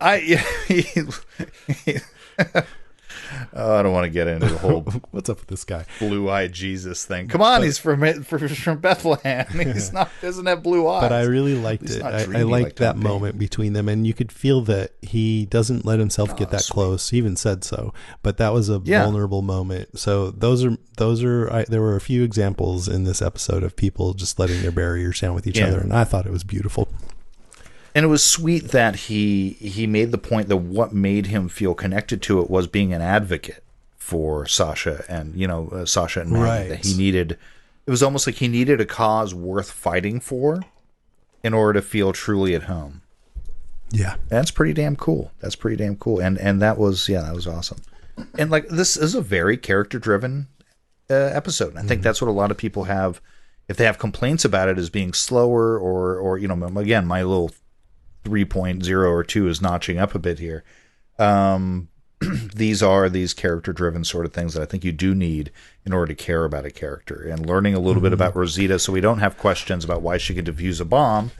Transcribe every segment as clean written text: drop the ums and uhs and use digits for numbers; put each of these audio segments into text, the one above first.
I Oh, I don't want to get into the whole What's up with this guy? blue-eyed Jesus thing. Come on, he's from Bethlehem. He's not doesn't have blue eyes. But I really liked He's it. not I dreamy liked like that Tom Paine. moment between them, and you could feel that he doesn't let himself get that sweet. close. He even said so. But that was a Yeah. vulnerable moment. So those are there were a few examples in this episode of people just letting their barriers down with each Yeah. other, and I thought it was beautiful. And it was sweet that he made the point that what made him feel connected to it was being an advocate for Sasha and Sasha and Maggie. Right. That he needed. It was almost like he needed a cause worth fighting for in order to feel truly at home. Yeah. That's pretty damn cool. And that was awesome. And like this is a very character driven episode. And I think that's what a lot of people have. If they have complaints about it as being slower or again, my little 3.0 or 2 is notching up a bit here. These are these character driven sort of things that I think you do need in order to care about a character, and learning a little bit about Rosita so we don't have questions about why she can defuse a bomb.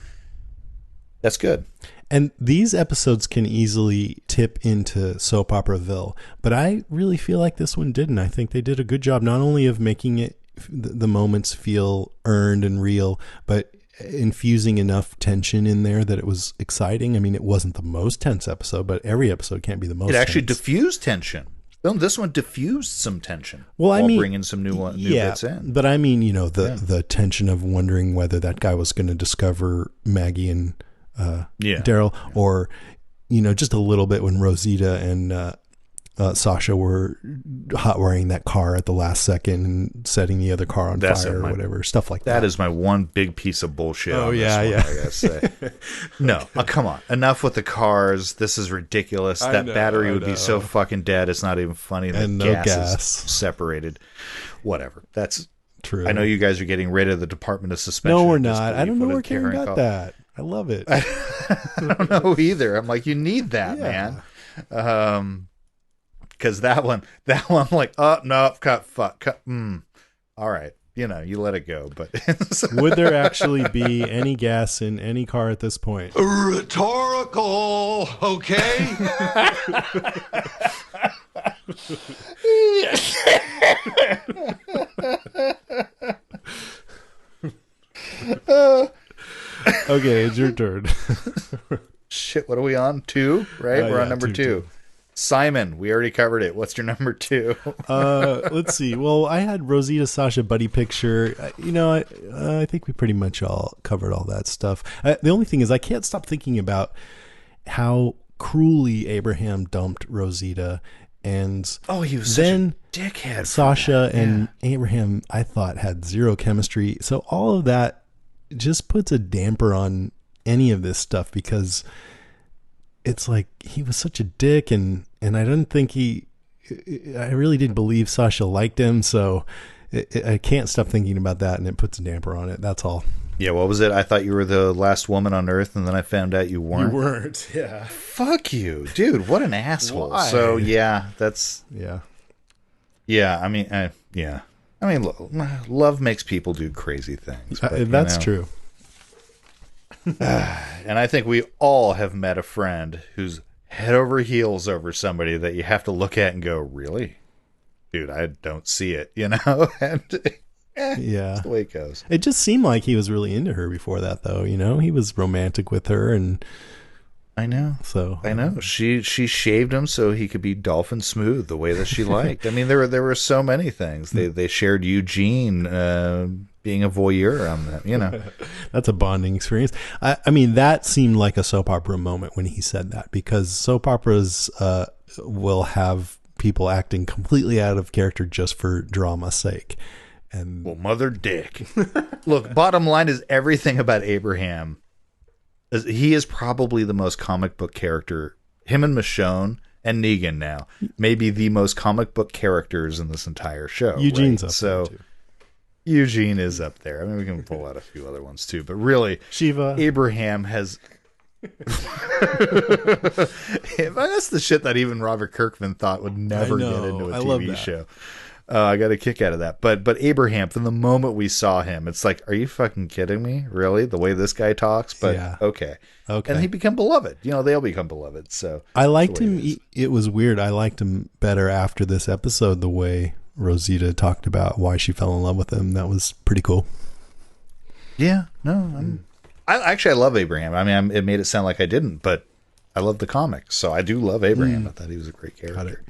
That's good. And these episodes can easily tip into soap operaville, but I really feel like this one didn't. I think they did a good job not only of making it the moments feel earned and real, but infusing enough tension in there that it was exciting. I mean, it wasn't the most tense episode, but every episode can't be the most It actually tense. diffused tension. This one diffused some tension. Well, I while mean, bringing some new bits in. But I mean, the tension of wondering whether that guy was going to discover Maggie and Daryl, or just a little bit when Rosita and Sasha were hot wiring that car at the last second and setting the other car on fire or whatever, stuff like that. That is my one big piece of bullshit. Oh, on this yeah, one, yeah. I gotta say. No, come on. Enough with the cars. This is ridiculous. That battery would be so fucking dead. It's not even funny. And the no gas gas. is separated. Whatever. That's true. I know you guys are getting rid of the Department of Suspension. No, we're of not. I Disbelief. don't know What where did Karen got call it? that. I love it. I don't know either. I'm like, you need that, Yeah. man. Because that one, I'm like, oh no, cut. All right, you let it go. But Would there actually be any gas in any car at this point? Rhetorical, okay? Okay, it's your turn. shit, what are we on? 2, right? We're yeah, on number 2. two. Simon, we already covered it. What's your number 2? Let's see. Well, I had Rosita Sasha buddy picture. I think we pretty much all covered all that stuff. The only thing is I can't stop thinking about how cruelly Abraham dumped Rosita. And Oh, he was then such a dickhead. Sasha and Abraham, I thought, had zero chemistry. So all of that just puts a damper on any of this stuff, because it's like he was such a dick, and I didn't think I really didn't believe Sasha liked him. So I can't stop thinking about that, and it puts a damper on it. That's all. Yeah, what was it? I thought you were the last woman on Earth, and then I found out you weren't. You weren't. Yeah. Fuck you, dude. What an asshole. Why? So, yeah, that's... Yeah. Yeah, I mean, yeah. I mean, love makes people do crazy things. But, That's true. And I think we all have met a friend who's head over heels over somebody that you have to look at and go, really? Dude, I don't see it, and Yeah. that's the way it goes. It just seemed like he was really into her before that, though. He was romantic with her, and I know. so I know. She shaved him so he could be dolphin smooth the way that she liked. I mean, there were so many things. They shared Eugene being a voyeur on them, That's a bonding experience. I mean, that seemed like a soap opera moment when he said that, because soap operas will have people acting completely out of character just for drama's sake. And Well, mother dick. Look, bottom line is everything about Abraham. He is probably the most comic book character. Him and Michonne and Negan now may be the most comic book characters in this entire show. Eugene's right? up So there, too. Eugene is up there. I mean, we can pull out a few other ones too, but really, Shiva. Abraham has. That's the shit that even Robert Kirkman thought would never I know. get into a I love TV that. show. I got a kick out of that. But Abraham, from the moment we saw him, it's like, are you fucking kidding me? Really? The way this guy talks? But Yeah. okay. Okay. And he become beloved. They'll become beloved. So I liked the way him. it is. It was weird. I liked him better after this episode, the way Rosita talked about why she fell in love with him. That was pretty cool. Yeah. No, I love Abraham. I mean, it made it sound like I didn't, but I love the comics. So I do love Abraham. I thought he was a great character.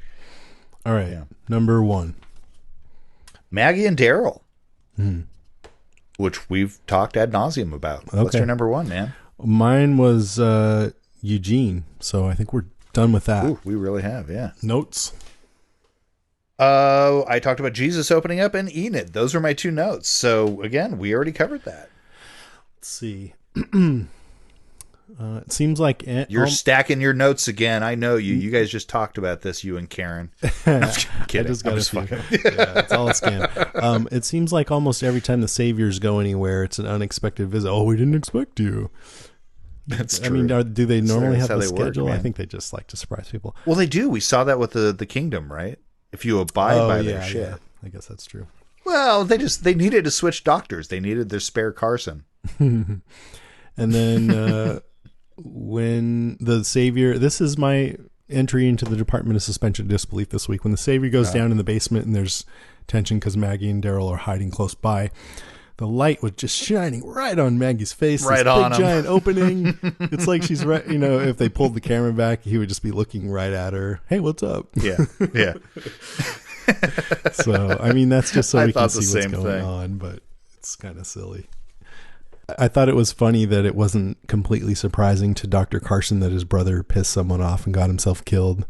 All right. Yeah. Number 1. Maggie and Daryl, which we've talked ad nauseum about. Okay. What's your number 1, man? Mine was Eugene. So I think we're done with that. Ooh, we really have, yeah. Notes. I talked about Jesus opening up and Enid. Those are my 2 notes. So again, we already covered that. Let's see. It seems like You're stacking your notes again. I know you. You guys just talked about this, you and Karen. I'm just kidding. I just got I'm a just few. fucking. Yeah, it's all a scam. It seems like almost every time the Saviors go anywhere, it's an unexpected visit. Oh, we didn't expect you. That's true. I mean, do they normally That's have how a they work, schedule? I man. think they just like to surprise people. Well, they do. We saw that with the kingdom, right? If you abide by their shit. Yeah. I guess that's true. Well, they needed to switch doctors. They needed their spare Carson. And then when the Savior, this is my entry into the Department of Suspension of Disbelief this week. When the Savior goes down in the basement and there's tension because Maggie and Daryl are hiding close by, the light was just shining right on Maggie's face. Right this on big him. giant opening. It's like she's right. If they pulled the camera back, he would just be looking right at her. Hey, what's up? Yeah, yeah. So, I mean, that's just so I we can thought the see what's same going thing. on, but it's kind of silly. I thought it was funny that it wasn't completely surprising to Dr. Carson that his brother pissed someone off and got himself killed.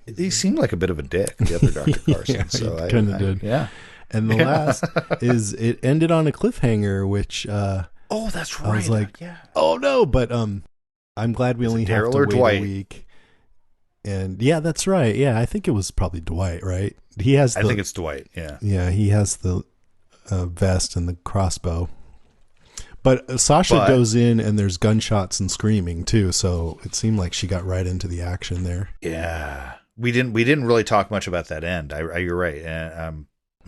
He seemed like a bit of a dick, the other Dr. Carson. Yeah, so he I kinda did. Yeah. And the last is it ended on a cliffhanger, which Oh, that's right. I was like, yeah. oh no, but I'm glad we only have Daryl to or wait Dwight? a week. And yeah, that's right. Yeah, I think it was probably Dwight, right? He has I think it's Dwight. Yeah. Yeah, he has the vest and the crossbow. But Sasha goes in and there's gunshots and screaming too, so it seemed like she got right into the action there. Yeah. We didn't really talk much about that end. You're right.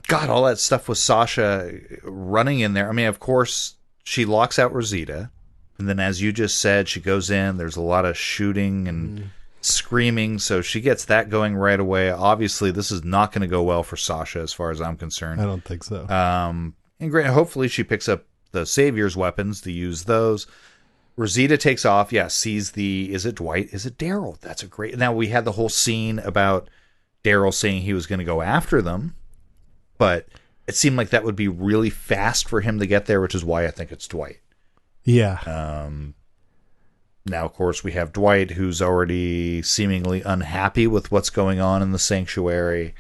God, all that stuff with Sasha running in there. I mean, of course, she locks out Rosita, and then as you just said, she goes in. There's a lot of shooting and screaming, so she gets that going right away. Obviously, this is not going to go well for Sasha, as far as I'm concerned. I don't think so. And hopefully, she picks up the Savior's weapons to use those. Rosita takes off. Yeah, sees is it Dwight? Is it Daryl? That's a great. Now we had the whole scene about Daryl saying he was going to go after them, but it seemed like that would be really fast for him to get there, which is why I think it's Dwight. Yeah. Now, of course, we have Dwight, who's already seemingly unhappy with what's going on in the sanctuary.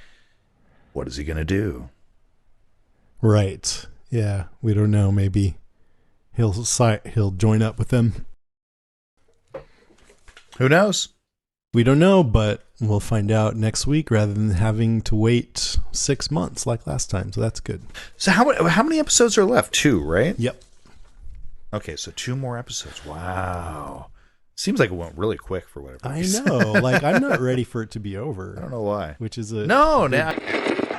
What is he going to do? Right. Yeah, we don't know. Maybe he'll join up with them. Who knows? We don't know, but we'll find out next week rather than having to wait 6 months like last time. So that's good. So how many episodes are left? 2, right? Yep. Okay, so 2 more episodes. Wow. Seems like it went really quick for whatever I reason. know. Like, I'm not ready for it to be over. I don't know why. Which is a No, now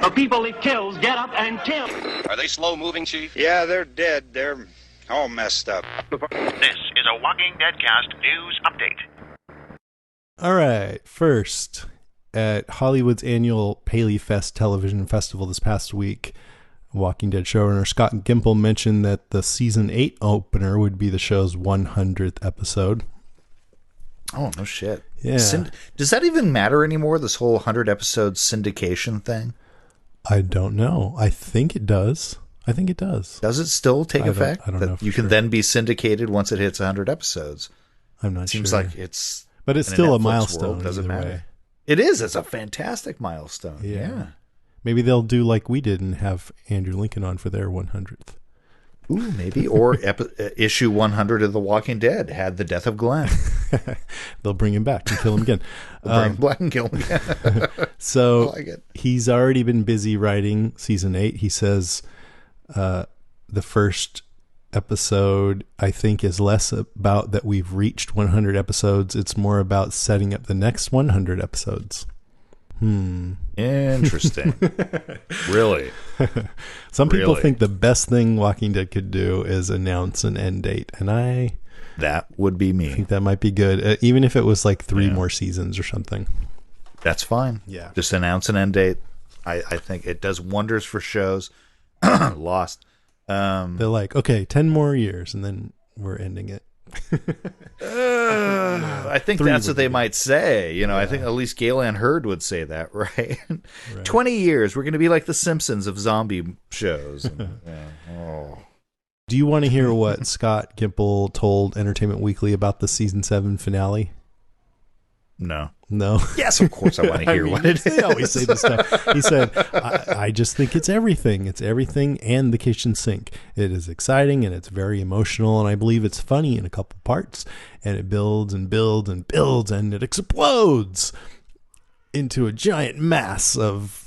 The people it kills get up and kill. Are they slow moving, Chief? Yeah, they're dead. They're all messed up. This is a Walking Deadcast news update. All right. First, at Hollywood's annual Paley Fest television festival this past week, Walking Dead showrunner Scott Gimple mentioned that the season 8 opener would be the show's 100th episode. Oh, no shit. Yeah. Does that even matter anymore, this whole 100 episode syndication thing? I don't know. I think it does. Does it still take effect? I don't know for you can sure. then be syndicated once it hits 100 episodes. I'm not sure. Seems like it's... But it's in still a Netflix milestone. world, doesn't either matter. way. It is. It's a fantastic milestone. Yeah. Maybe they'll do like we did and have Andrew Lincoln on for their 100th. Ooh, maybe. Or issue 100 of The Walking Dead had the death of Glenn. They'll bring him back and kill him again. Bring Black and kill him again. So I like it. He's already been busy writing season 8. He says the first episode, I think, is less about that we've reached 100 episodes. It's more about setting up the next 100 episodes. Interesting. Really? Some people Really? think the best thing Walking Dead could do is announce an end date, and I That would be me. think that might be good, even if it was like 3 more seasons or something. That's fine. Yeah. Just announce an end date. I think it does wonders for shows. Lost. They're like, okay, 10 more years, and then we're ending it. I think 3 that's would what they be might say. You know, I think at least Galen Hurd would say that, right? 20 years, we're going to be like the Simpsons of zombie shows. Do you want to hear what Scott Gimple told Entertainment Weekly about the season 7 finale? No. No. Yes, of course I want to hear what it is. They always say this stuff. He said, I just think it's everything. It's everything and the kitchen sink. It is exciting and it's very emotional, and I believe it's funny in a couple parts, and it builds and builds and builds, and it explodes into a giant mass of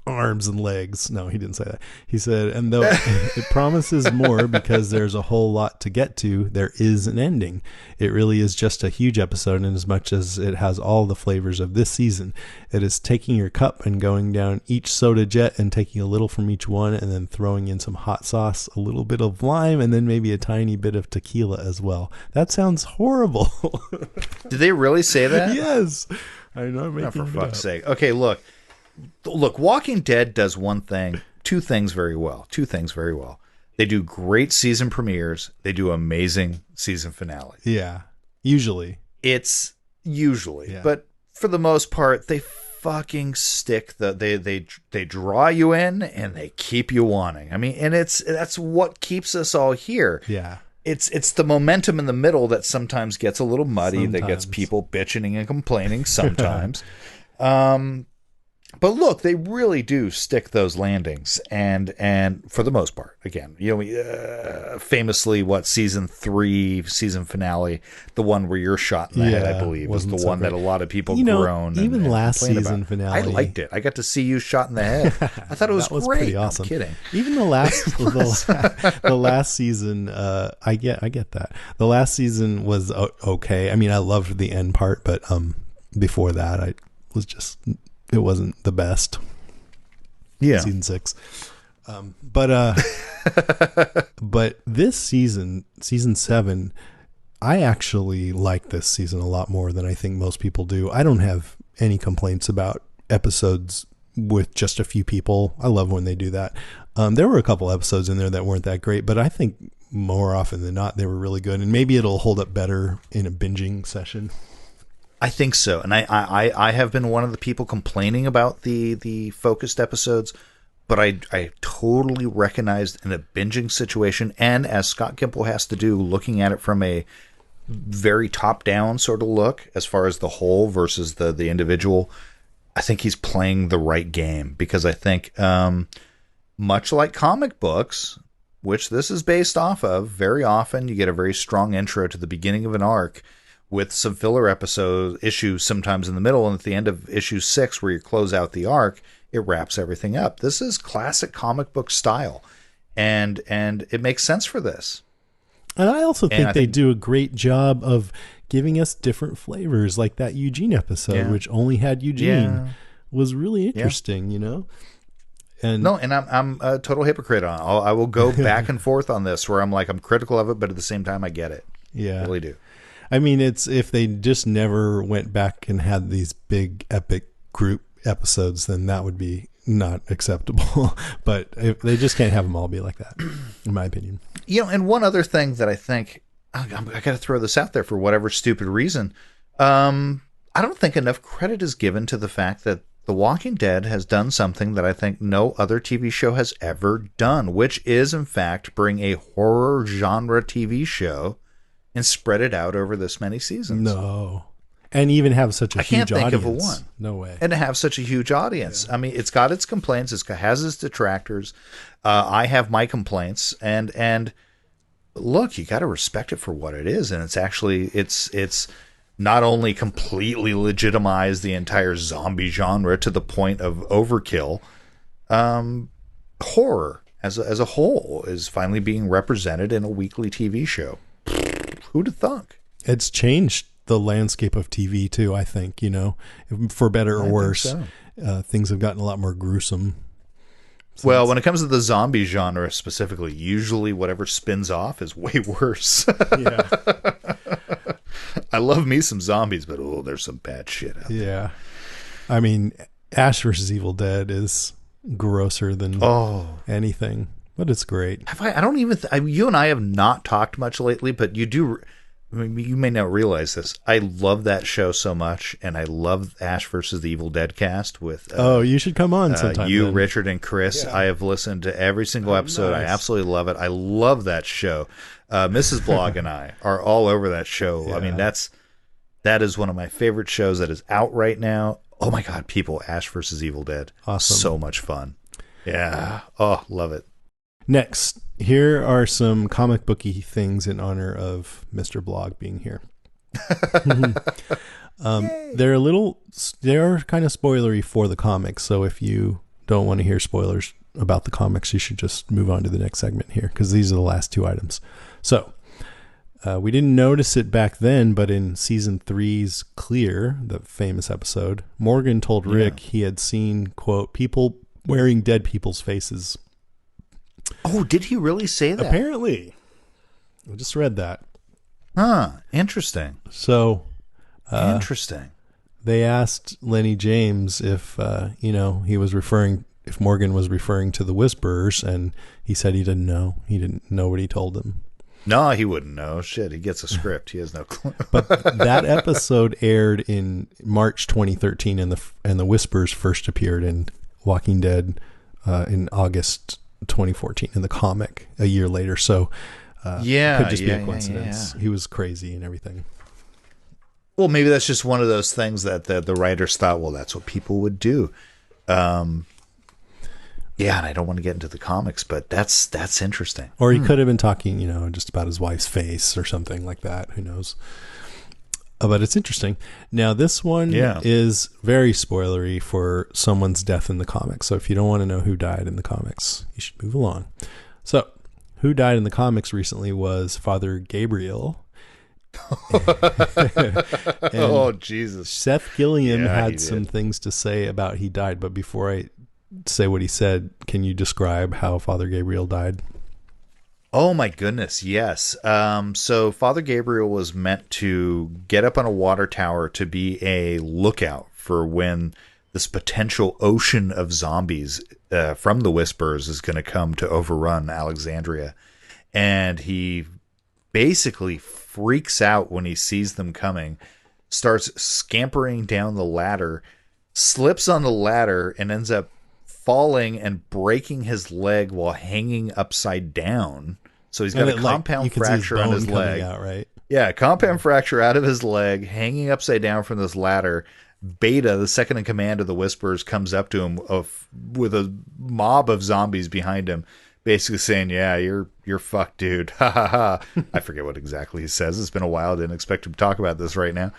arms and legs. No, he didn't say that. He said, and though it promises more because there's a whole lot to get to, there is an ending. It really is just a huge episode, and as much as it has all the flavors of this season, it is taking your cup and going down each soda jet and taking a little from each one, and then throwing in some hot sauce, a little bit of lime, and then maybe a tiny bit of tequila as well. That sounds horrible. Did they really say that? Yes. I'm not making Oh, for it fuck's up. sake. Okay, look, Walking Dead does two things very well. They do great season premieres. They do amazing season finales. Yeah. Usually. It's usually, Yeah. but for the most part, they fucking stick they draw you in and they keep you wanting. I mean, and that's what keeps us all here. Yeah. It's the momentum in the middle that sometimes gets a little muddy, that gets Sometimes. people bitching and complaining sometimes. But look, they really do stick those landings, and for the most part, again, you know, famously, season 3 season finale, the one where you're shot in the head, I believe, was the wasn't so one that great. a lot of people You know, groaned. even and last complained season about. finale- I liked it. I got to see you shot in the head. I thought it was, That was great. pretty awesome. I'm kidding. Even the last the last season, I get that. The last season was okay. I mean, I loved the end part, but before that, it wasn't the best. Yeah. Season 6. But this season 7, I actually like this season a lot more than I think most people do. I don't have any complaints about episodes with just a few people. I love when they do that. There were a couple episodes in there that weren't that great, but I think more often than not, they were really good. And maybe it'll hold up better in a binging session. I think so, and I have been one of the people complaining about the focused episodes, but I totally recognized in a binging situation, and as Scott Gimple has to do, looking at it from a very top-down sort of look as far as the whole versus the individual, I think he's playing the right game, because I think much like comic books, which this is based off of, very often you get a very strong intro to the beginning of an arc, with some filler issues sometimes in the middle, and at the end of issue 6, where you close out the arc, it wraps everything up. This is classic comic book style, and it makes sense for this. And I also think they do a great job of giving us different flavors, like that Eugene episode, which only had Eugene, was really interesting, you know? And no, and I'm a total hypocrite on it. I will go back and forth on this, where I'm critical of it, but at the same time, I get it. Yeah. I really do. I mean, it's if they just never went back and had these big epic group episodes, then that would be not acceptable. But if they just can't have them all be like that, in my opinion. You know, and one other thing that I think, I got to throw this out there for whatever stupid reason. I don't think enough credit is given to the fact that The Walking Dead has done something that I think no other TV show has ever done, which is, in fact, bring a horror genre TV show and spread it out over this many seasons. No. And even have such a huge audience. I can't think of a one. No way. And to have such a huge audience. Yeah. I mean, it's got its complaints. It has its detractors. I have my complaints. And look, you got to respect it for what it is. And it's actually, it's not only completely legitimized the entire zombie genre to the point of overkill, horror as a whole is finally being represented in a weekly TV show. Who'd have thunk? It's changed the landscape of TV too, I think, you know, for better or worse. So. things have gotten a lot more gruesome. Well, when it comes to the zombie genre specifically, usually whatever spins off is way worse. Yeah. I love me some zombies, but there's some bad shit out there. Yeah. I mean, Ash vs. Evil Dead is grosser than anything, but it's great. I don't even. You and I have not talked much lately, but you do. I mean, you may not realize this. I love that show so much, and I love Ash versus the Evil Dead cast with. You should come on sometime. You, then. Richard, and Chris. Yeah. I have listened to every single episode. Nice. I absolutely love it. I love that show. Mrs. Blog and I are all over that show. Yeah. I mean, that is one of my favorite shows that is out right now. Oh my God, people! Ash versus Evil Dead. Awesome. So much fun. Yeah. Oh, love it. Next, here are some comic booky things in honor of Mr. Blog being here. They're kind of spoilery for the comics. So if you don't want to hear spoilers about the comics, you should just move on to the next segment here, because these are the last two items. So we didn't notice it back then, but in season 3's Clear, the famous episode, Morgan told Rick he had seen, quote, people wearing dead people's faces. Oh, did he really say that? Apparently. I just read that. Huh. Interesting. So, interesting. They asked Lenny James if, if Morgan was referring to the Whisperers, and he said he didn't know. He didn't know what he told him. No, he wouldn't know. Shit, he gets a script. He has no clue. But that episode aired in March 2013, and the Whisperers first appeared in Walking Dead in August 2014 in the comic a year later. So it could just be a coincidence. He was crazy and everything. Well, maybe that's just one of those things that the writers thought, well, that's what people would do. Yeah, and I don't want to get into the comics, but that's interesting. Or he could have been talking, just about his wife's face or something like that. Who knows? But it's interesting. Now, this one is very spoilery for someone's death in the comics. So if you don't want to know who died in the comics, you should move along. So, who died in the comics recently was Father Gabriel. Oh, Jesus. Seth Gilliam had some things to say about he died, but before I say what he said, can you describe how Father Gabriel died? Oh my goodness, yes. So Father Gabriel was meant to get up on a water tower to be a lookout for when this potential ocean of zombies from the Whisperers is going to come to overrun Alexandria. And he basically freaks out when he sees them coming, starts scampering down the ladder, slips on the ladder, and ends up falling and breaking his leg while hanging upside down. So he's got a compound fracture on his leg. Out, right? Yeah, compound fracture out of his leg, hanging upside down from this ladder. Beta, the second in command of the Whisperers, comes up to him with a mob of zombies behind him, basically saying, "Yeah, you're fucked, dude." Ha ha ha. I forget what exactly he says. It's been a while. Didn't expect him to talk about this right now.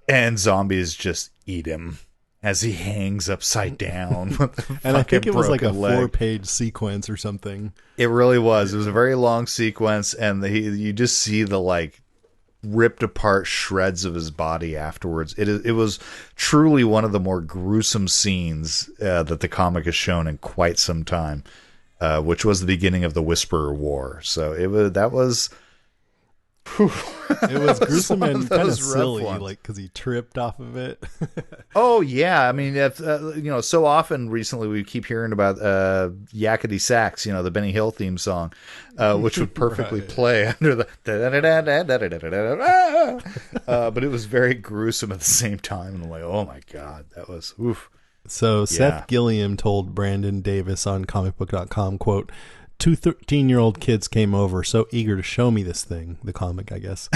And zombies just eat him as he hangs upside down. And I think it was like a 4-page sequence or something. It really was. It was a very long sequence, and you just see the ripped apart shreds of his body afterwards. It was truly one of the more gruesome scenes that the comic has shown in quite some time, which was the beginning of the Whisperer War. So that was. It was gruesome and kind of silly, because he tripped off of it. Oh yeah, I mean, so often recently we keep hearing about Yakety Sax, the Benny Hill theme song, which would perfectly play under the. But it was very gruesome at the same time, and I'm like, oh my God, that was oof. So Seth Gilliam told Brandon Davis on comicbook.com, quote, 2 13-year-old kids came over so eager to show me this thing, the comic, I guess.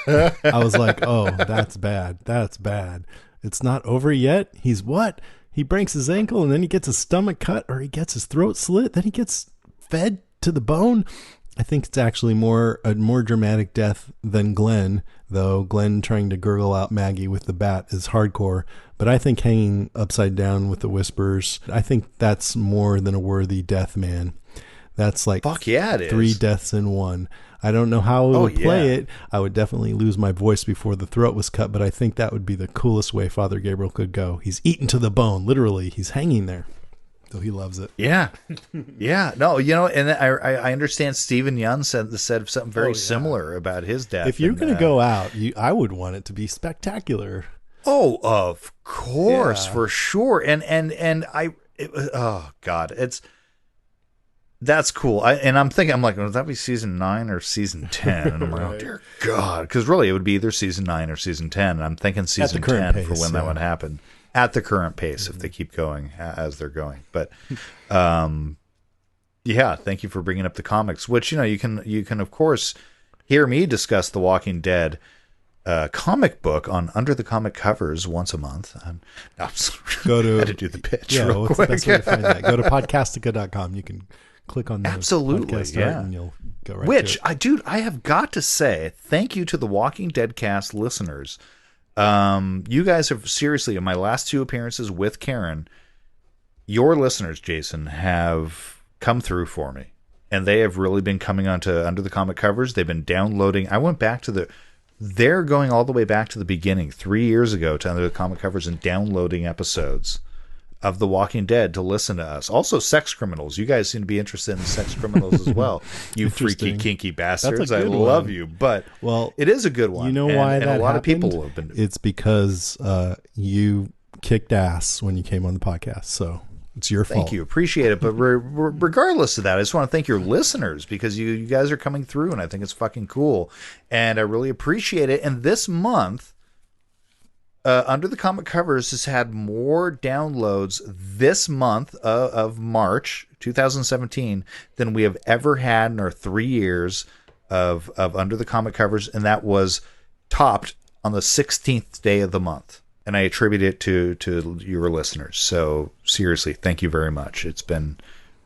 I was like, oh, that's bad. That's bad. It's not over yet. He's what? He breaks his ankle and then he gets his stomach cut, or he gets his throat slit. Then he gets fed to the bone. I think it's actually a more dramatic death than Glenn, though Glenn trying to gurgle out Maggie with the bat is hardcore. But I think hanging upside down with the Whisperers, I think that's more than a worthy death, man. That's like Fuck yeah, it is. 3 deaths in one. I don't know how it would play it. I would definitely lose my voice before the throat was cut, but I think that would be the coolest way Father Gabriel could go. He's eaten to the bone, literally. He's hanging there. So he loves it. Yeah. Yeah. No, and I understand Stephen Young said something very similar about his death. If you're going to go out, I would want it to be spectacular. Oh, of course, for sure. Oh God, that's cool. I'm thinking, would that be season 9 or season 10? And I'm like, oh dear God, because really it would be either season 9 or season 10. And I'm thinking season 10 pace, for when that would happen at the current pace if they keep going as they're going. But yeah, thank you for bringing up the comics, which you can of course hear me discuss The Walking Dead comic book on Under the Comic Covers once a month. Go to I had to do the pitch. Yeah, real what's quick. the best way to find that? Go to podcastica.com. You can click on the Absolutely, podcast art yeah. and you'll go right Which to it. I have got to say, thank you to the Walking Dead cast listeners. You guys have seriously, in my last 2 appearances with Karen, your listeners, Jason, have come through for me, and they have really been coming onto Under the Comic Covers. They've been downloading. I went back to they're going all the way back to the beginning, 3 years ago, to Under the Comic Covers and downloading episodes of The Walking Dead to listen to us. Also, Sex Criminals. You guys seem to be interested in Sex Criminals as well. You freaky, kinky bastards. I love you. But it is a good one. You know why and that a lot happened? of people have been. It's because you kicked ass when you came on the podcast. So it's your fault. Thank you. Appreciate it. But regardless of that, I just want to thank your listeners because you guys are coming through, and I think it's fucking cool. And I really appreciate it. And this month, Under the Comic Covers has had more downloads this month of March 2017 than we have ever had in our 3 years of Under the Comic Covers, and that was topped on the 16th day of the month. And I attribute it to your listeners. So seriously, thank you very much. It's been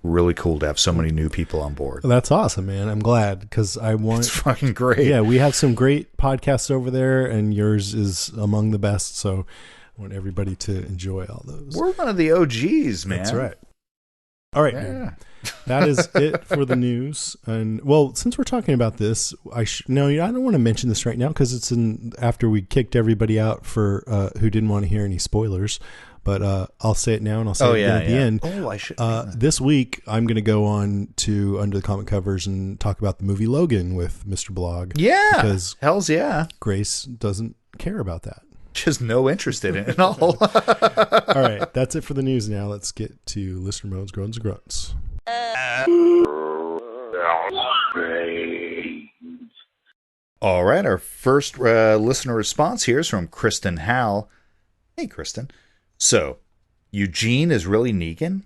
really cool to have so many new people on board. That's awesome, man. I'm glad because I want. It's fucking great. Yeah, we have some great podcasts over there, and yours is among the best. So I want everybody to enjoy all those. We're one of the OGs, man. That's right. All right, man. That is it for the news. And well, since we're talking about this, I don't want to mention this right now because it's after we kicked everybody out for who didn't want to hear any spoilers. But I'll say it now, and I'll say it again at the end. Oh, I should. This week, I'm going to go on to Under the Comic Covers and talk about the movie Logan with Mr. Blog. Yeah, because hells yeah. Grace doesn't care about that. Just no interest in it at all. All right, that's it for the news. Now let's get to listener moans, groans, and grunts. All right, our first listener response here is from Kristen Howell. Hey, Kristen. So, Eugene is really Negan?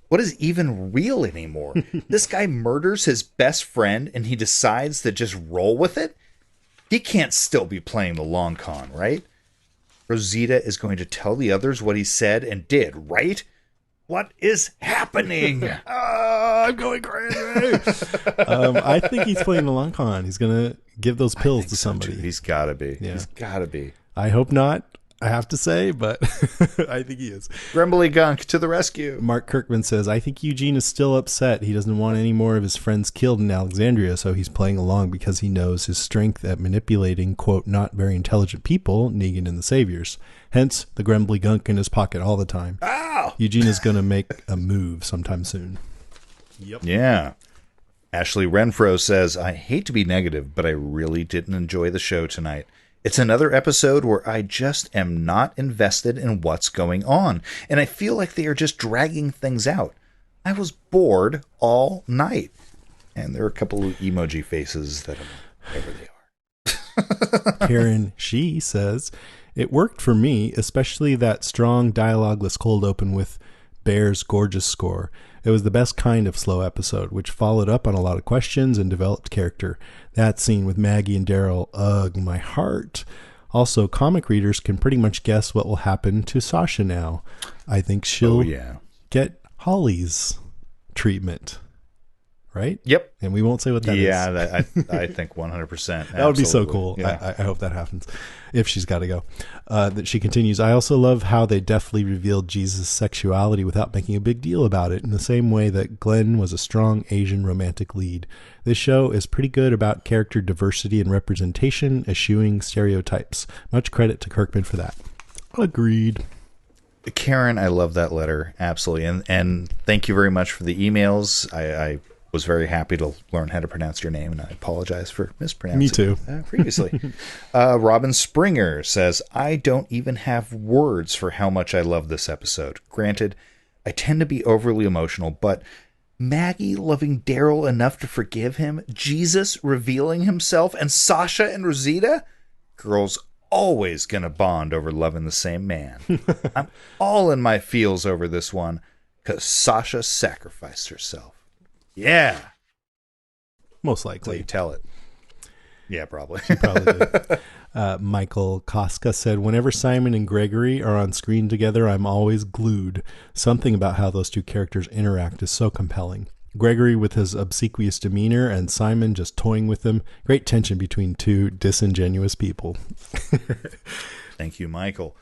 What is even real anymore? This guy murders his best friend and he decides to just roll with it? He can't still be playing the long con, right? Rosita is going to tell the others what he said and did, right? What is happening? I'm going crazy. I think he's playing the long con. He's going to give those pills to somebody. So he's got to be. Yeah. He's got to be. I hope not, I have to say, but I think he is. Grumbly Gunk to the rescue. Mark Kirkman says, I think Eugene is still upset. He doesn't want any more of his friends killed in Alexandria, so he's playing along because he knows his strength at manipulating, quote, not very intelligent people, Negan and the Saviors. Hence, the Grumbly Gunk in his pocket all the time. Ow! Eugene is going to make a move sometime soon. Yep. Yeah. Ashley Renfro says, I hate to be negative, but I really didn't enjoy the show tonight. It's another episode where I just am not invested in what's going on, and I feel like they are just dragging things out. I was bored all night. And there are a couple of emoji faces that are whatever they are. Karen, she says, it worked for me, especially that strong dialogueless cold open with Bear's gorgeous score. It was the best kind of slow episode, which followed up on a lot of questions and developed character. That scene with Maggie and Daryl, ugh, my heart. Also, comic readers can pretty much guess what will happen to Sasha now. I think she'll get Holly's treatment. right? Yep. And we won't say what that is. Yeah, I think 100%. That would be so Absolutely. cool. Yeah. I hope that happens if she's got to go. That she continues, I also love how they deftly revealed Jesus' sexuality without making a big deal about it, in the same way that Glenn was a strong Asian romantic lead. This show is pretty good about character diversity and representation, eschewing stereotypes. Much credit to Kirkman for that. Agreed. Karen, I love that letter. Absolutely. And thank you very much for the emails. I was very happy to learn how to pronounce your name, and I apologize for mispronouncing Me too. it previously. Robin Springer says, I don't even have words for how much I love this episode. Granted, I tend to be overly emotional, but Maggie loving Daryl enough to forgive him, Jesus revealing himself, and Sasha and Rosita? Girls always gonna bond over loving the same man. I'm all in my feels over this one, because Sasha sacrificed herself. Yeah. Most So likely. you tell it. Yeah, probably. Probably did. Michael Koska said, whenever Simon and Gregory are on screen together, I'm always glued. Something about how those two characters interact is so compelling. Gregory with his obsequious demeanor and Simon just toying with him. Great tension between two disingenuous people. Thank you, Michael.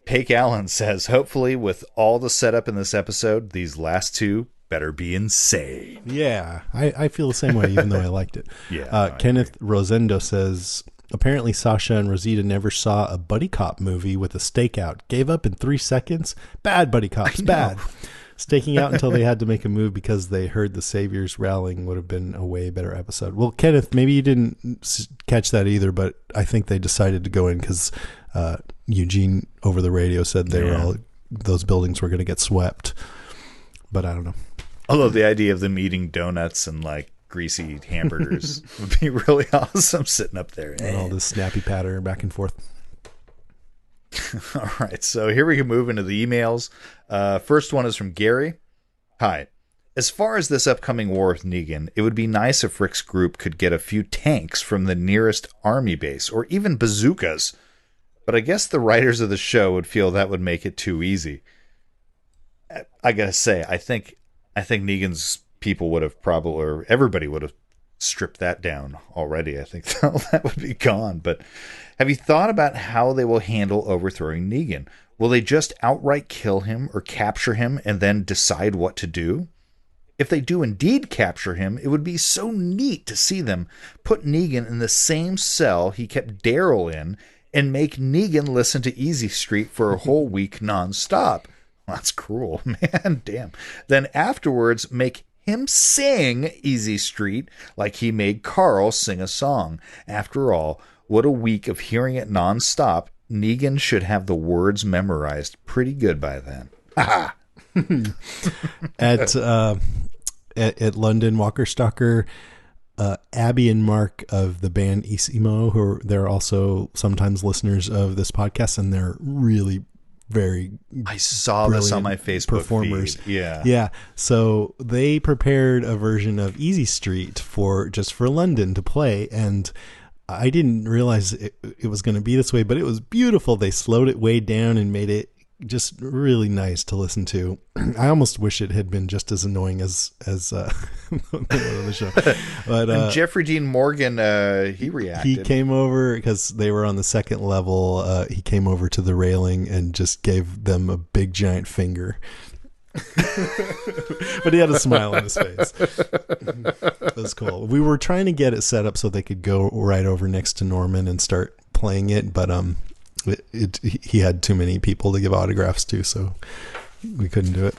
Pake Allen says, hopefully with all the setup in this episode, these last two better be insane. Yeah, I feel the same way, even though I liked it. Yeah, no, I Kenneth Rosendo says, apparently Sasha and Rosita never saw a buddy cop movie with a stakeout. Gave up in 3 seconds. Bad buddy cops, bad. Staking out until they had to make a move because they heard the saviors rallying would have been a way better episode. Well, Kenneth, maybe you didn't catch that either, but I think they decided to go in because Eugene over the radio said they were all, those buildings were going to get swept. But I don't know. Although the idea of them eating donuts and like greasy hamburgers would be really awesome sitting up there. And all this snappy patter back and forth. All right, so here we can move into the emails. First one is from Gary. Hi. As far as this upcoming war with Negan, it would be nice if Rick's group could get a few tanks from the nearest army base, or even bazookas. But I guess the writers of the show would feel that would make it too easy. I gotta say, I think Negan's people would have probably, or everybody would have stripped that down already. I think that would be gone. But have you thought about how they will handle overthrowing Negan? Will they just outright kill him or capture him and then decide what to do? If they do indeed capture him, it would be so neat to see them put Negan in the same cell he kept Daryl in and make Negan listen to Easy Street for a whole week nonstop. That's cruel, man. Damn. Then afterwards, make him sing Easy Street like he made Carl sing a song. After all, what a week of hearing it nonstop. Negan should have the words memorized pretty good by then. Ha At London Walker Stalker, Abby and Mark of the band Isimo, they're also sometimes listeners of this podcast, and they're really very I saw this on my Facebook performers. feed. Yeah. So they prepared a version of Easy Street for London to play, and I didn't realize it was going to be this way, but it was beautiful. They slowed it way down and made it just really nice to listen to. I almost wish it had been just as annoying as the show. But and Jeffrey Dean Morgan, he reacted. He came over because they were on the second level. He came over to the railing and just gave them a big giant finger. But he had a smile on his face. That was cool. We were trying to get it set up so they could go right over next to Norman and start playing it, but he had too many people to give autographs to, so we couldn't do it.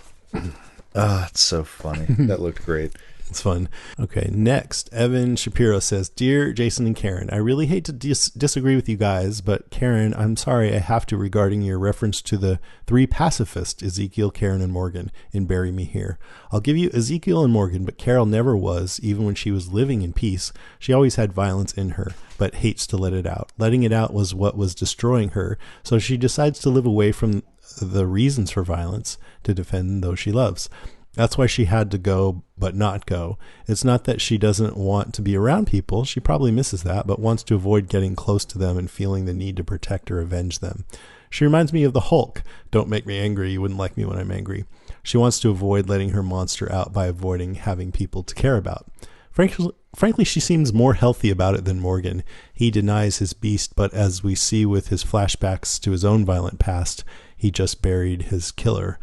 It's so funny. That looked great. It's fun. Okay, next, Evan Shapiro says, Dear Jason and Karen, I really hate to disagree with you guys, but Karen, I'm sorry I have to regarding your reference to the three pacifists, Ezekiel, Karen, and Morgan, in Bury Me Here. I'll give you Ezekiel and Morgan, but Carol never was, even when she was living in peace. She always had violence in her, but hates to let it out. Letting it out was what was destroying her, so she decides to live away from the reasons for violence to defend those she loves. That's why she had to go, but not go. It's not that she doesn't want to be around people. She probably misses that, but wants to avoid getting close to them and feeling the need to protect or avenge them. She reminds me of the Hulk. Don't make me angry. You wouldn't like me when I'm angry. She wants to avoid letting her monster out by avoiding having people to care about. Frankly, she seems more healthy about it than Morgan. He denies his beast, but as we see with his flashbacks to his own violent past, he just buried his killer.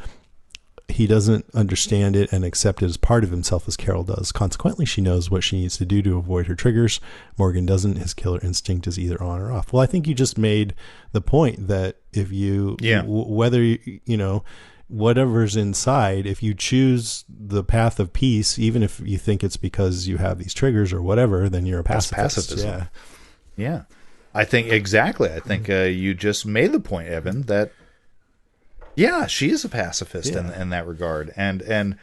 He doesn't understand it and accept it as part of himself as Carol does. Consequently, she knows what she needs to do to avoid her triggers. Morgan doesn't. His killer instinct is either on or off. Well, I think you just made the point that if you, whether, you know, whatever's inside, if you choose the path of peace, even if you think it's because you have these triggers or whatever, then you're a pacifist. Pacifism. Yeah. I think exactly. I think you just made the point, Evan, that yeah, she is a pacifist in that regard, and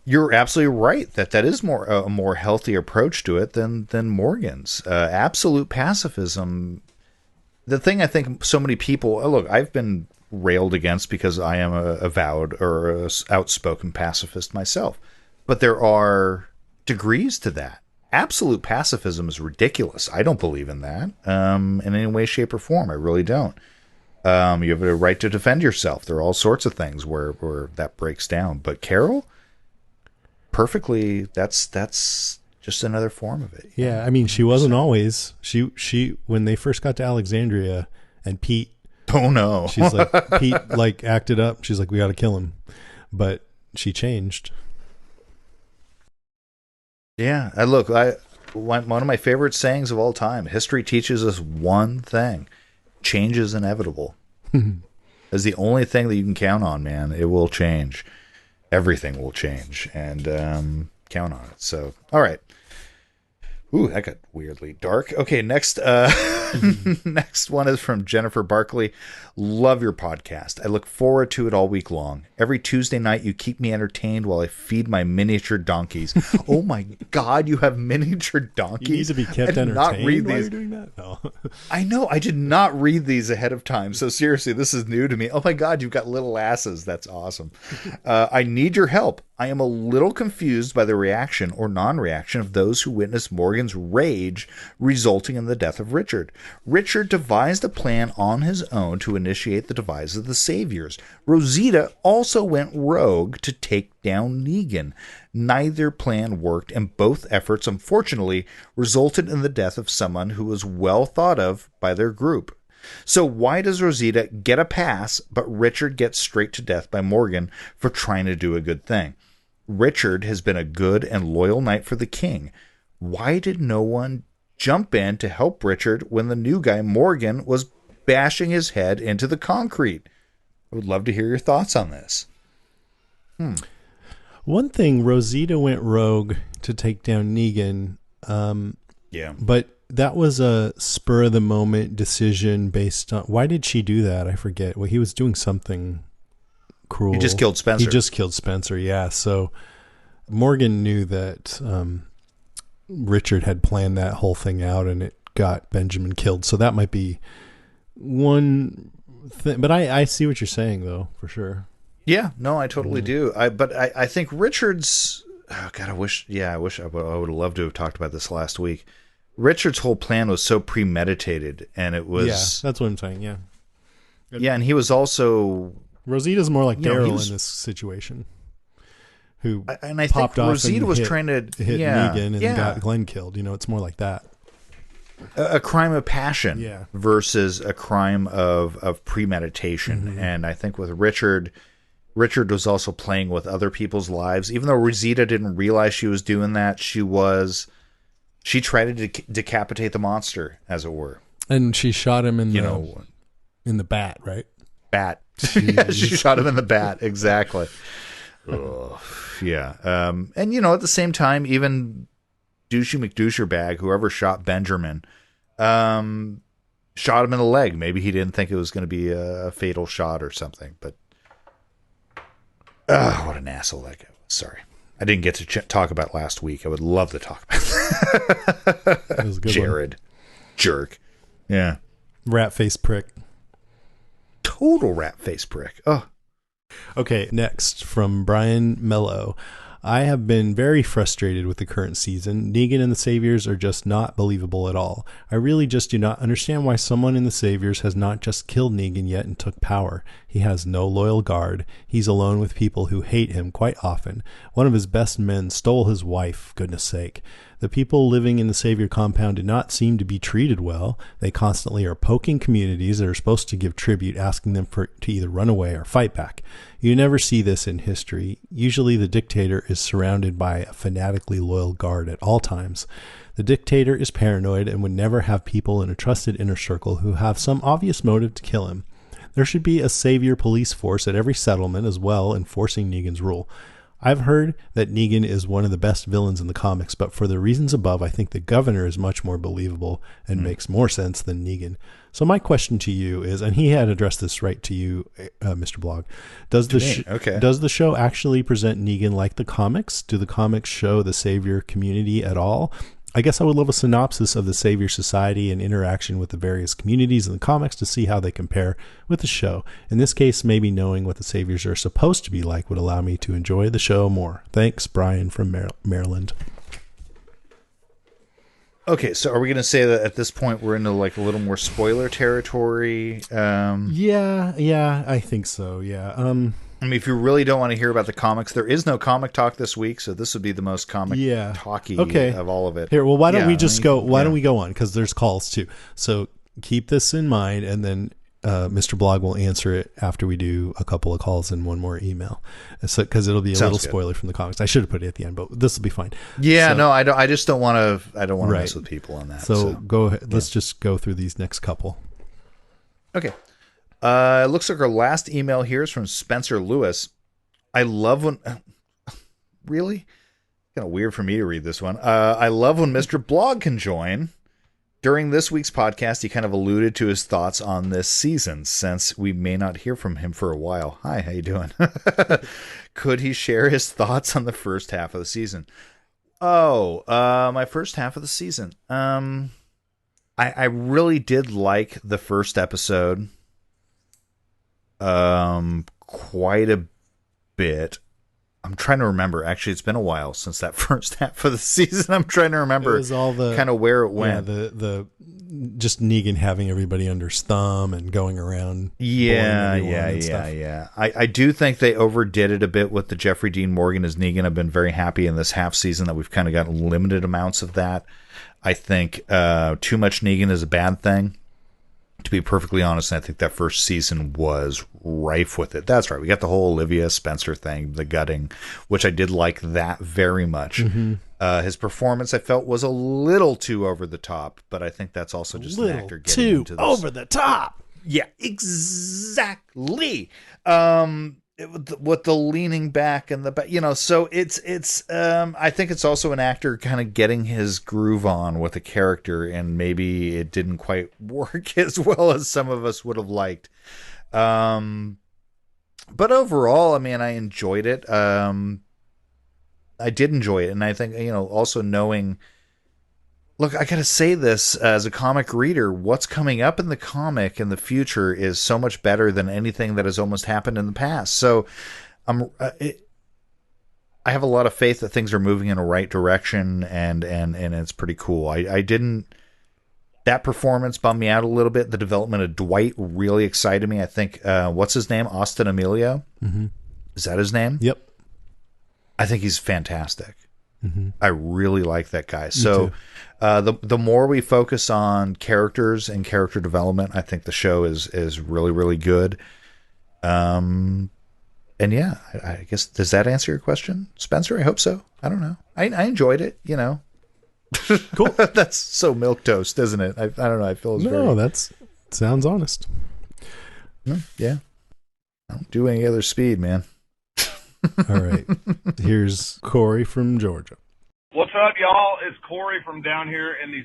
you're absolutely right that is a more healthy approach to it than Morgan's. Absolute pacifism. The thing I think so many people look, I've been railed against because I am a avowed or a outspoken pacifist myself, but there are degrees to that. Absolute pacifism is ridiculous. I don't believe in that in any way, shape, or form. I really don't. You have a right to defend yourself. There are all sorts of things where that breaks down. But Carol, perfectly, that's just another form of it. Yeah, I mean, she wasn't always. She when they first got to Alexandria and Pete. Oh no, she's like Pete like acted up. She's like, we got to kill him, but she changed. Yeah, one of my favorite sayings of all time. History teaches us one thing. Change is inevitable. It's the only thing that you can count on, man. It will change. Everything will change, and count on it. So, all right. Ooh, that got weirdly dark. Okay, next next one is from Jennifer Barkley. Love your podcast. I look forward to it all week long. Every Tuesday night, you keep me entertained while I feed my miniature donkeys. Oh my God, you have miniature donkeys? You need to be kept entertained not read while these. you're doing that? No. I know. I did not read these ahead of time. So seriously, this is new to me. Oh my God, you've got little asses. That's awesome. I need your help. I am a little confused by the reaction or non-reaction of those who witnessed Morgan's rage resulting in the death of Richard. Richard devised a plan on his own to initiate the demise of the Saviors. Rosita also went rogue to take down Negan. Neither plan worked, and both efforts, unfortunately, resulted in the death of someone who was well thought of by their group. So why does Rosita get a pass, but Richard gets straight to death by Morgan for trying to do a good thing? Richard has been a good and loyal knight for the king. Why did no one jump in to help Richard when the new guy, Morgan, was bashing his head into the concrete? I would love to hear your thoughts on this. One thing, Rosita went rogue to take down Negan. Yeah. But that was a spur of the moment decision based on, why did she do that? I forget. Well, he was doing something cruel. He just killed Spencer. Yeah. So Morgan knew that Richard had planned that whole thing out, and it got Benjamin killed. So that might be one thing. But I see what you're saying, though, for sure. Yeah, no, I totally do. But I think Richard's. Oh God, I wish I would have loved to have talked about this last week. Richard's whole plan was so premeditated, and it was. Yeah, that's what I'm saying. Yeah. Yeah, and he was also. Rosita's more like Daryl in this situation. Who and I popped think off Rosita and was hit trying to hit Negan and got Glenn killed. You know, it's more like that. A crime of passion versus a crime of premeditation. Mm-hmm. And I think with Richard was also playing with other people's lives. Even though Rosita didn't realize she was doing that, she tried to decapitate the monster, as it were. And she shot him in the bat, right? Bat. She shot him in the bat, exactly. Yeah. And at the same time, even Douchey McDoucherbag, whoever shot Benjamin, shot him in the leg. Maybe he didn't think it was going to be a fatal shot or something. But what an asshole that guy was. Sorry, I didn't get to talk about last week. I would love to talk about that. Was a good Jared, jerk. Yeah, rat face prick. Total rat face prick. Oh. Okay, next from Brian Mello. I have been very frustrated with the current season. Negan and the Saviors are just not believable at all. I really just do not understand why someone in the Saviors has not just killed Negan yet and took power. He has no loyal guard. He's alone with people who hate him quite often. One of his best men stole his wife, goodness sake. The people living in the Savior compound do not seem to be treated well. They constantly are poking communities that are supposed to give tribute, asking them to either run away or fight back. You never see this in history. Usually the dictator is surrounded by a fanatically loyal guard at all times. The dictator is paranoid and would never have people in a trusted inner circle who have some obvious motive to kill him. There should be a Savior police force at every settlement as well, enforcing Negan's rule. I've heard that Negan is one of the best villains in the comics, but for the reasons above, I think the Governor is much more believable and makes more sense than Negan. So my question to you is, and he had addressed this right to you, Mr. Blog, does the show actually present Negan like the comics? Do the comics show the Savior community at all? I guess I would love a synopsis of the Savior Society and interaction with the various communities in the comics to see how they compare with the show. In this case, maybe knowing what the Saviors are supposed to be like would allow me to enjoy the show more. Thanks, Brian from Maryland. Okay, so are we going to say that at this point we're into like a little more spoiler territory? Yeah, I think so, yeah. I mean, if you really don't want to hear about the comics, there is no comic talk this week, so this would be the most comic talky of all of it. Here, well, why don't we just go? Why don't we go on? Because there's calls too. So keep this in mind, and then Mr. Blog will answer it after we do a couple of calls and one more email. So because it'll be a little spoiler from the comics. I should have put it at the end, but this will be fine. Yeah, so, no, I don't. I just don't want to. I don't want to mess with people on that. So go ahead. Let's just go through these next couple. Okay. It looks like our last email here is from Spencer Lewis. I love when... Really? Kind of weird for me to read this one. I love when Mr. Blog can join. During this week's podcast, he kind of alluded to his thoughts on this season, since we may not hear from him for a while. Hi, how you doing? Could he share his thoughts on the first half of the season? My first half of the season. I really did like the first episode. Quite a bit. I'm trying to remember. Actually, it's been a while since that first half of the season. I'm trying to remember. It was all the kind of where it went. Yeah, the just Negan having everybody under his thumb and going around. Yeah. I do think they overdid it a bit with the Jeffrey Dean Morgan as Negan. I've been very happy in this half season that we've kind of got limited amounts of that. I think too much Negan is a bad thing. To be perfectly honest, I think that first season was rife with it. That's right. We got the whole Olivia Spencer thing, the gutting, which I did like that very much. Mm-hmm. His performance, I felt, was a little too over the top, but I think that's also just an actor getting into this. Over the top. Yeah, exactly. With the leaning back and the back, so it's I think it's also an actor kind of getting his groove on with a character, and maybe it didn't quite work as well as some of us would have liked. But overall, I mean, I enjoyed it. I did enjoy it, and I think also knowing. Look, I gotta say this as a comic reader, what's coming up in the comic in the future is so much better than anything that has almost happened in the past. So I have a lot of faith that things are moving in a right direction, and it's pretty cool. That performance bummed me out a little bit. The development of Dwight really excited me. I think, what's his name? Austin Emilio? Mm-hmm. Is that his name? Yep. I think he's fantastic. Mm-hmm. I really like that guy. So the more we focus on characters and character development, I think the show is really, really good. And yeah, I guess, does that answer your question, Spencer? I hope so. I don't know. I enjoyed it, Cool. That's so milquetoast, isn't it? I don't know. I feel that sounds honest. Yeah. I don't do any other speed, man. All right. Here's Corey from Georgia. What's up, y'all? It's Corey from down here in the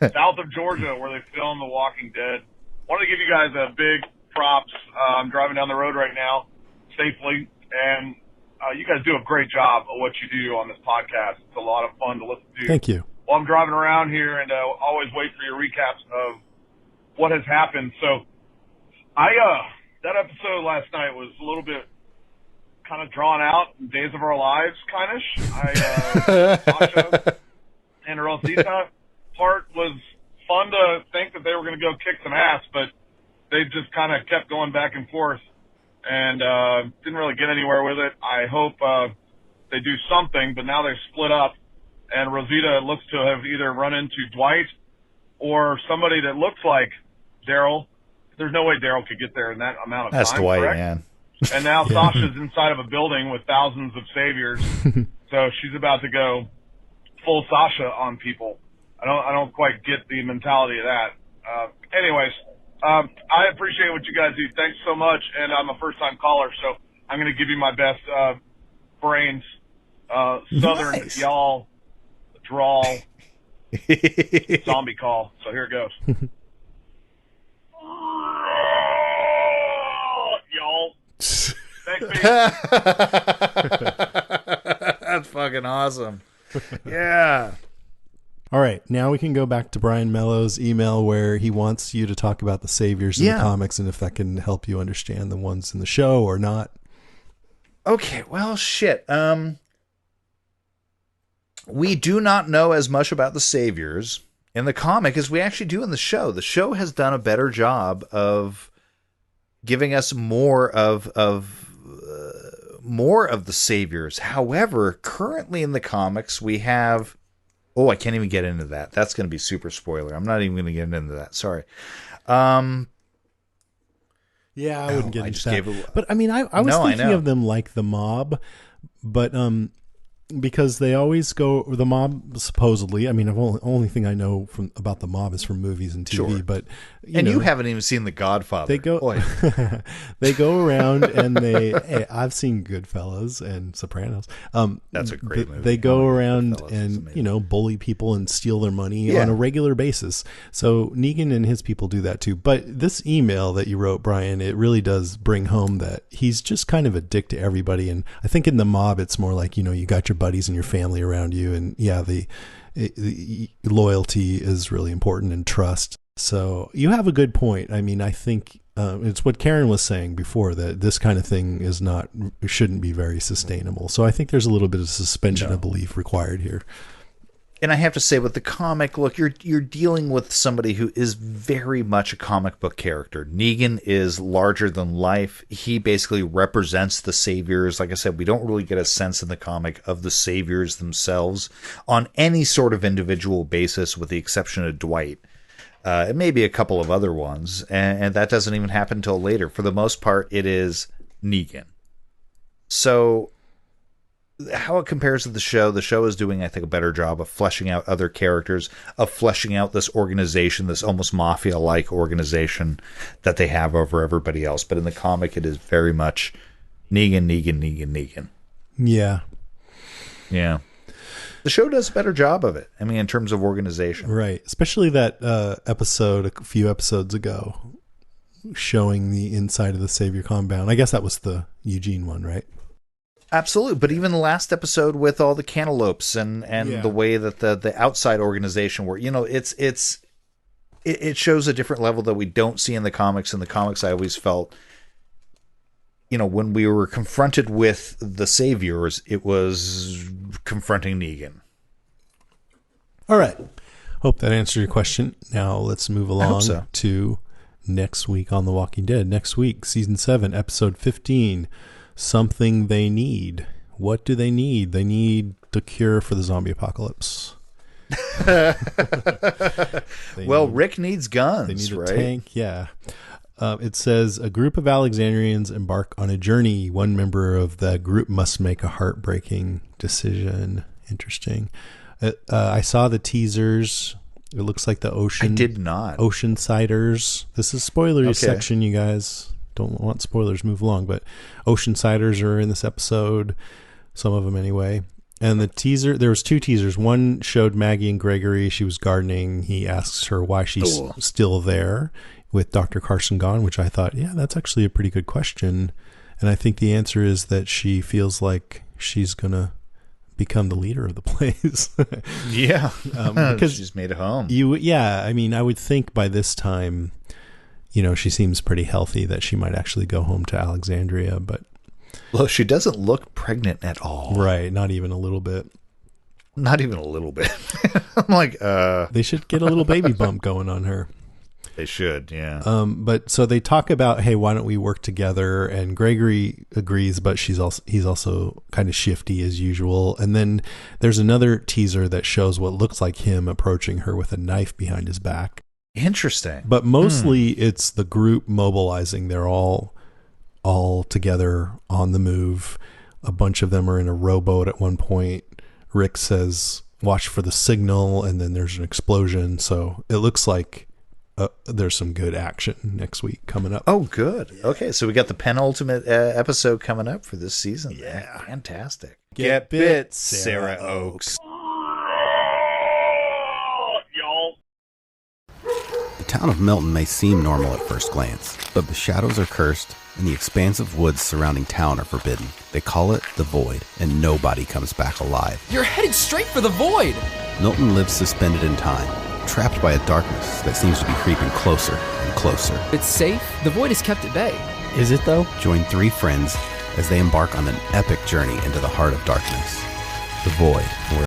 south of Georgia, where they film The Walking Dead. Wanted to give you guys a big props. I'm driving down the road right now safely, and you guys do a great job of what you do on this podcast. It's a lot of fun to listen to. Thank you. While I'm driving around here, and always wait for your recaps of what has happened. So, that episode last night was a little bit kind of drawn out, Days of Our Lives, Sasha and Rosita part was fun to think that they were going to go kick some ass, but they just kind of kept going back and forth and didn't really get anywhere with it. I hope they do something, but now they're split up, and Rosita looks to have either run into Dwight or somebody that looks like Daryl. There's no way Daryl could get there in that amount of That's time. Dwight, correct? man. And now Sasha's inside of a building with thousands of saviors, so she's about to go full Sasha on people. I don't quite get the mentality of that. Anyways, I appreciate what you guys do. Thanks so much, and I'm a first-time caller, so I'm going to give you my best brains, Southern Nice. y'all drawl zombie call. So here it goes. Y'all. Thanks, Pete. That's fucking awesome. Yeah. All right, now we can go back to Brian Mello's email where he wants you to talk about the saviors in Yeah. the comics and if that can help you understand the ones in the show or not. Okay, well, shit. We do not know as much about the saviors in the comic as we actually do in the show. The show has done a better job of giving us more of the saviors. However, currently in the comics, we have. Oh, I can't even get into that. That's going to be super spoiler. I'm not even going to get into that. Sorry. Yeah, I wouldn't get I into just that. gave it- But I mean, I was No, I thinking know. of them like the mob, but because they always go the mob supposedly. I mean, only thing I know about the mob is from movies and TV. Sure. But You haven't even seen The Godfather. they go Boy. they go around and hey, I've seen Goodfellas and Sopranos. That's a great movie. They go Oh, around Goodfellas is and amazing. bully people and steal their money Yeah. on a regular basis. So Negan and his people do that too. But this email that you wrote, Brian, it really does bring home that he's just kind of a dick to everybody. And I think in the mob, it's more like you got your buddies and your family around you, and the loyalty is really important and trust. So you have a good point. I mean, I think it's what Karen was saying before, that this kind of thing shouldn't be very sustainable. So I think there's a little bit of suspension of belief required here. And I have to say, with the comic, look, you're dealing with somebody who is very much a comic book character. Negan is larger than life. He basically represents the saviors. Like I said, we don't really get a sense in the comic of the saviors themselves on any sort of individual basis, with the exception of Dwight. It may be a couple of other ones, and that doesn't even happen until later. For the most part, it is Negan. So how it compares to the show is doing, I think, a better job of fleshing out other characters, of fleshing out this organization, this almost mafia-like organization that they have over everybody else. But in the comic, it is very much Negan. Yeah. Yeah. The show does a better job of it. I mean, in terms of organization. Right. Especially that episode a few episodes ago showing the inside of the Savior compound. I guess that was the Eugene one, right? Absolutely, but even the last episode with all the cantaloupes and Yeah. the way that the outside organization works, it shows a different level that we don't see in the comics. In the comics, I always felt, when we were confronted with the saviors, it was confronting Negan. All right. Hope that answered your question. Now let's move along so. to next week on The Walking Dead. Next week, season 7, episode 15. Something they need. What do they need? They need the cure for the zombie apocalypse. Rick needs guns, They need a right? tank. Yeah. It says a group of Alexandrians embark on a journey. One member of the group must make a heartbreaking decision. Interesting. I saw the teasers. It looks like the ocean. I did not. Oceansiders. This is spoilery Okay. section, you guys. Don't want spoilers, move along. But Oceansiders are in this episode. Some of them anyway. And the teaser, there was 2 teasers. One showed Maggie and Gregory. She was gardening. He asks her why she's still there with Dr. Carson gone, which I thought, yeah, that's actually a pretty good question. And I think the answer is that she feels like she's going to become the leader of the place. Yeah, because she's made it home. I mean, I would think by this time, she seems pretty healthy, that she might actually go home to Alexandria. But Well, she doesn't look pregnant at all. Right, not even a little bit. Not even a little bit. I'm like, They should get a little baby bump going on her. They should, yeah. But so they talk about, hey, why don't we work together? And Gregory agrees, but he's also kind of shifty as usual. And then there's another teaser that shows what looks like him approaching her with a knife behind his back. Interesting. But mostly it's the group mobilizing. They're all together on the move. A bunch of them are in a rowboat at one point. Rick says, watch for the signal, and then there's an explosion. So it looks like there's some good action next week coming up. Oh, good. Yeah. Okay, so we got the penultimate episode coming up for this season. Yeah. Fantastic. Get bit, Sarah Oaks. Y'all. The town of Milton may seem normal at first glance, but the shadows are cursed and the expansive woods surrounding town are forbidden. They call it the Void, and nobody comes back alive. You're headed straight for the Void! Milton lives suspended in time, trapped by a darkness that seems to be creeping closer and closer. It's safe. The Void is kept at bay. Is it, though? Join 3 friends as they embark on an epic journey into the heart of darkness. The Void, where